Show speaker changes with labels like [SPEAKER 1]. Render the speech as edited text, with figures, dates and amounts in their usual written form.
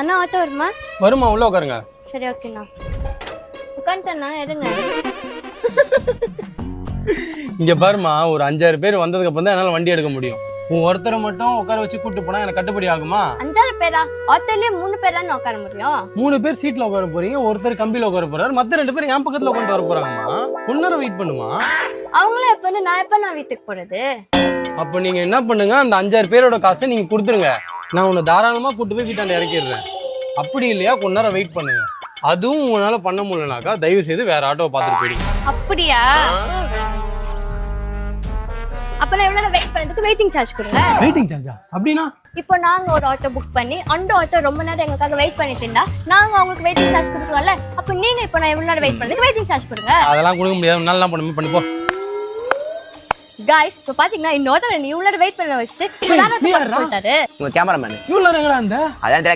[SPEAKER 1] அண்ணா auto வருமா?
[SPEAKER 2] வருமா, உள்ள உட்காருங்க.
[SPEAKER 1] சரி ஓகேண்ணா. உட்காந்துட்டேண்ணா, எடுங்க.
[SPEAKER 2] இங்க பாருமா, ஒரு 5-6 பேர் வந்ததுக்கு அப்புறம் தான் என்னால வண்டி எடுக்க முடியும். உன் ஒருத்தரை மட்டும் உட்கார வச்சு கூட்டு போனா எனக்கு கட்டுப்படி ஆகுமா?
[SPEAKER 1] 5-6 பேரா? ஆட்டோலயே 3 பேர் தான் உட்கார முடியும்.
[SPEAKER 2] 3 பேர் சீட்ல உட்கார போறீங்க, ஒருத்தர் கம்பியில உட்கார போறாரு, மத்த 2 பேர் என் பக்கத்துல உட்காந்து வர போறாங்கம்மா. கொஞ்ச வெயிட் பண்ணுமா.
[SPEAKER 1] அவங்களே எப்ப வந்து நான் எப்ப நான் வீட்டுக்கு போறது?
[SPEAKER 2] அப்ப நீங்க என்ன பண்ணுங்க, அந்த 5-6 பேரோட காசை நீங்க கொடுத்துருங்க. நான் உன்னை தாராளமா கூட்டு போய் வீட்டாண்ட இறக்கிடுறேன். அப்படி இல்லையா கொஞ்ச நேரம் வெயிட் பண்ணுங்க. அதுவும் உங்களால பண்ண முடியலனாக்கா தயவு செய்து வேற ஆட்டோவை பார்த்துட்டு போயிடுங்க.
[SPEAKER 1] அப்படியா? அப்ப நான் எவ்வளவு வெயிட் பண்ணதுக்கு வெயிட்டிங் சார்ஜ் கொடுங்க.
[SPEAKER 2] வெயிட்டிங் சார்ஜா? அப்படின்னா
[SPEAKER 1] இப்போ நாங்க ஒரு ஆட்டோ புக் பண்ணி அந்த ஆட்டோ ரொம்ப நேரம் எங்களுக்காக வெயிட் பண்ணிட்டு இருந்தா நாங்க அவங்களுக்கு வெயிட்டிங் சார்ஜ் கொடுக்குறோம்ல. அப்ப நீங்க இப்போ நான் எவ்வளவு நேரம் வெயிட் பண்ணதுக்கு வெயிட்டிங் சார்ஜ் கொடுங்க.
[SPEAKER 2] அதெல்லாம் கொடுக்க முடியாது, நல்லா பண்ணி போ.
[SPEAKER 1] गाइस இப்போ பாத்தீங்கன்னா இன்னொரு நீ இவ்வளவு வெயிட் பண்ண வச்சிட்டு சொல்லிட்டாரு.
[SPEAKER 3] உங்க கேமராமேன்
[SPEAKER 2] இவ்வளவு நேரம் எங்கடா அந்த
[SPEAKER 3] அதான்